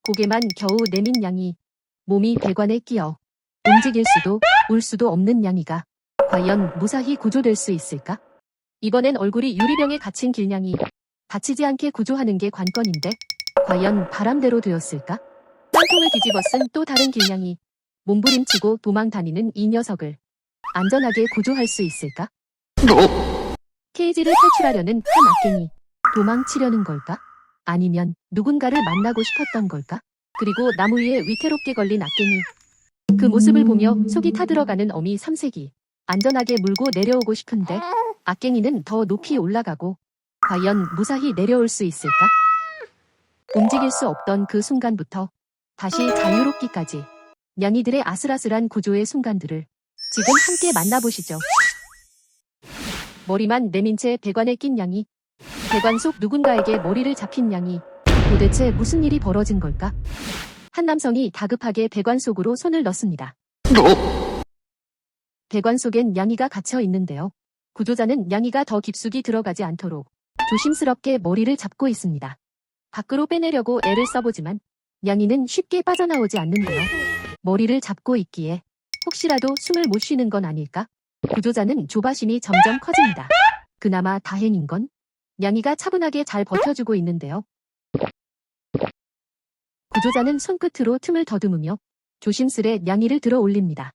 고개만 겨우 내민 냥이. 몸이 배관에 끼어 움직일 수도 울 수도 없는 냥이가 과연 무사히 구조될 수 있을까? 이번엔 얼굴이 유리병에 갇힌 길냥이. 다치지 않게 구조하는 게 관건인데 과연 바람대로 되었을까? 깡통을 뒤집어 쓴 또 다른 길냥이. 몸부림치고 도망 다니는 이 녀석을 안전하게 구조할 수 있을까? 케이지를 탈출하려는 한 악갱이. 도망치려는 걸까? 아니면 누군가를 만나고 싶었던 걸까? 그리고 나무 위에 위태롭게 걸린 악갱이. 그 모습을 보며 속이 타들어가는 어미 삼색이. 안전하게 물고 내려오고 싶은데 악갱이는 더 높이 올라가고 과연 무사히 내려올 수 있을까? 움직일 수 없던 그 순간부터 다시 자유롭기까지 냥이들의 아슬아슬한 구조의 순간들을 지금 함께 만나보시죠. 머리만 내민 채 배관에 낀 냥이. 배관 속 누군가에게 머리를 잡힌 냥이. 도대체 무슨 일이 벌어진 걸까? 한 남성이 다급하게 배관 속으로 손을 넣습니다. 배관 속엔 냥이가 갇혀 있는데요. 구조자는 냥이가 더 깊숙이 들어가지 않도록 조심스럽게 머리를 잡고 있습니다. 밖으로 빼내려고 애를 써보지만 냥이는 쉽게 빠져나오지 않는데요. 머리를 잡고 있기에 혹시라도 숨을 못 쉬는 건 아닐까? 구조자는 조바심이 점점 커집니다. 그나마 다행인 건 냥이가 차분하게 잘 버텨주고 있는데요. 구조자는 손끝으로 틈을 더듬으며 조심스레 냥이를 들어 올립니다.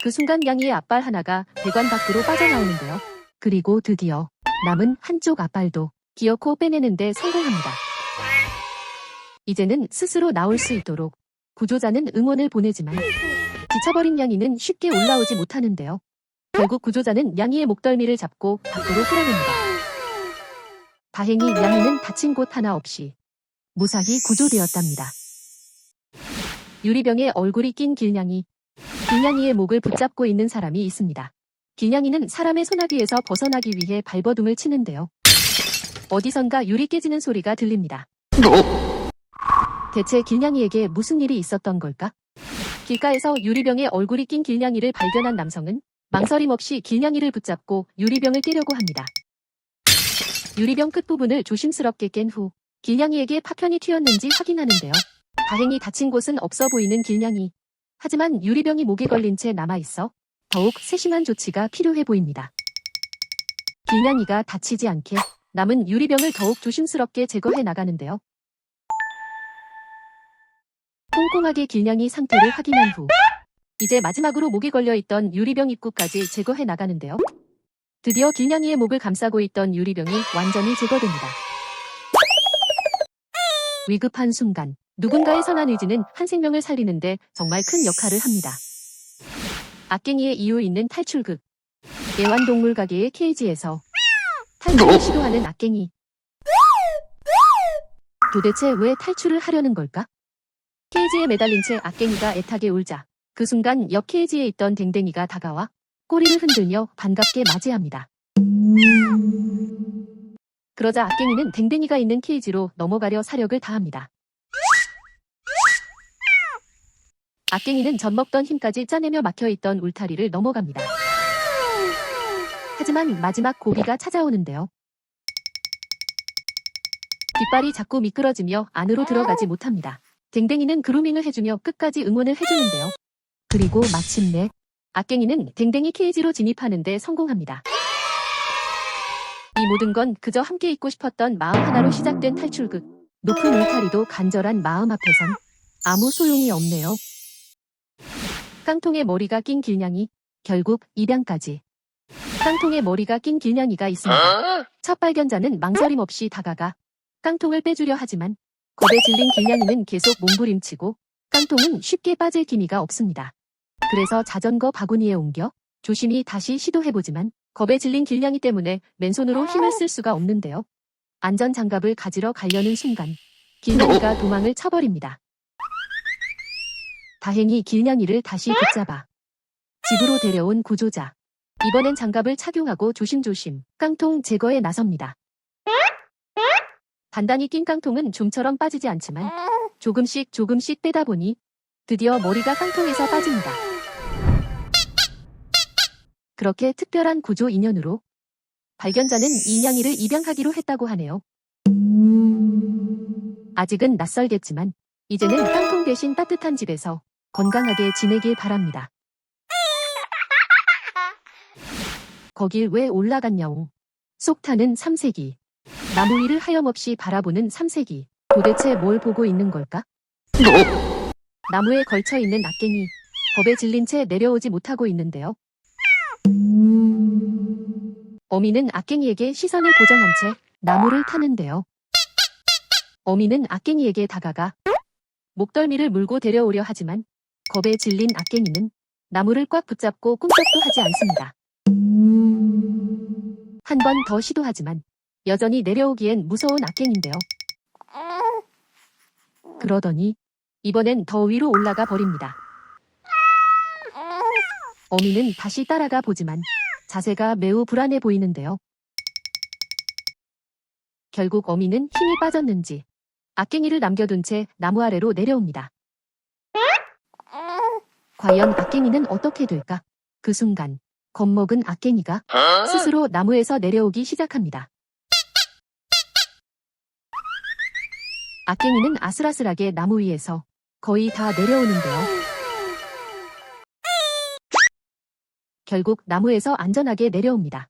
그 순간 냥이의 앞발 하나가 배관 밖으로 빠져나오는데요. 그리고 드디어 남은 한쪽 앞발도 기어코 빼내는데 성공합니다. 이제는 스스로 나올 수 있도록 구조자는 응원을 보내지만 지쳐버린 냥이는 쉽게 올라오지 못하는데요. 결국 구조자는 냥이의 목덜미를 잡고 밖으로 끌어냅니다. 다행히 냥이는 다친 곳 하나 없이 무사히 구조되었답니다. 유리병에 얼굴이 낀 길냥이. 길냥이의 목을 붙잡고 있는 사람이 있습니다. 길냥이는 사람의 소나기에서 벗어나기 위해 발버둥을 치는데요. 어디선가 유리 깨지는 소리가 들립니다. 대체 길냥이에게 무슨 일이 있었던 걸까? 길가에서 유리병에 얼굴이 낀 길냥이를 발견한 남성은 망설임 없이 길냥이를 붙잡고 유리병을 깨려고 합니다. 유리병 끝부분을 조심스럽게 깬 후 길냥이에게 파편이 튀었는지 확인하는데요. 다행히 다친 곳은 없어 보이는 길냥이. 하지만 유리병이 목에 걸린 채 남아있어 더욱 세심한 조치가 필요해 보입니다. 길냥이가 다치지 않게 남은 유리병을 더욱 조심스럽게 제거해 나가는데요. 꼼꼼하게 길냥이 상태를 확인한 후 이제 마지막으로 목에 걸려있던 유리병 입구까지 제거해 나가는데요. 드디어 길냥이의 목을 감싸고 있던 유리병이 완전히 제거됩니다. 위급한 순간 누군가의 선한 의지는 한 생명을 살리는데 정말 큰 역할을 합니다. 악갱이의 이유 있는 탈출극. 애완동물 가게의 케이지에서 탈출을 시도하는 악갱이. 도대체 왜 탈출을 하려는 걸까? 케이지에 매달린 채 악갱이가 애타게 울자 그 순간 옆 케이지에 있던 댕댕이가 다가와 꼬리를 흔들며 반갑게 맞이합니다. 그러자 악갱이는 댕댕이가 있는 케이지로 넘어가려 사력을 다합니다. 악갱이는 젖먹던 힘까지 짜내며 막혀있던 울타리를 넘어갑니다. 하지만 마지막 고비가 찾아오는데요. 뒷발이 자꾸 미끄러지며 안으로 들어가지 못합니다. 댕댕이는 그루밍을 해주며 끝까지 응원을 해주는데요. 그리고 마침내 악갱이는 댕댕이 케이지로 진입하는데 성공합니다. 이 모든 건 그저 함께 있고 싶었던 마음 하나로 시작된 탈출극. 높은 울타리도 간절한 마음 앞에선 아무 소용이 없네요. 깡통에 머리가 낀 길냥이. 결국 입양까지. 깡통에 머리가 낀 길냥이가 있습니다. 첫 발견자는 망설임 없이 다가가 깡통을 빼주려 하지만 겁에 질린 길냥이는 계속 몸부림치고 깡통은 쉽게 빠질 기미가 없습니다. 그래서 자전거 바구니에 옮겨 조심히 다시 시도해보지만 겁에 질린 길냥이 때문에 맨손으로 힘을 쓸 수가 없는데요. 안전장갑을 가지러 가려는 순간 길냥이가 도망을 쳐버립니다. 다행히 길냥이를 다시 붙잡아 집으로 데려온 구조자. 이번엔 장갑을 착용하고 조심조심 깡통 제거에 나섭니다. 단단히 낀 깡통은 좀처럼 빠지지 않지만 조금씩 빼다 보니 드디어 머리가 깡통에서 빠집니다. 그렇게 특별한 구조 인연으로 발견자는 이 냥이를 입양하기로 했다고 하네요. 아직은 낯설겠지만 이제는 땅콩 대신 따뜻한 집에서 건강하게 지내길 바랍니다. 거길 왜 올라갔냐옹. 속 타는 삼색이. 나무 위를 하염없이 바라보는 삼색이. 도대체 뭘 보고 있는 걸까? 나무에 걸쳐 있는 악갱이. 겁에 질린 채 내려오지 못하고 있는데요. 어미는 악갱이에게 시선을 고정한 채 나무를 타는데요. 어미는 악갱이에게 다가가 목덜미를 물고 데려오려 하지만 겁에 질린 악갱이는 나무를 꽉 붙잡고 꿈쩍도 하지 않습니다. 한 번 더 시도하지만 여전히 내려오기엔 무서운 악갱인데요. 그러더니 이번엔 더 위로 올라가 버립니다. 어미는 다시 따라가 보지만 자세가 매우 불안해 보이는데요. 결국 어미는 힘이 빠졌는지 악갱이를 남겨둔 채 나무 아래로 내려옵니다. 과연 악갱이는 어떻게 될까? 그 순간 겁먹은 악갱이가 스스로 나무에서 내려오기 시작합니다. 악갱이는 아슬아슬하게 나무 위에서 거의 다 내려오는데요. 결국 나무에서 안전하게 내려옵니다.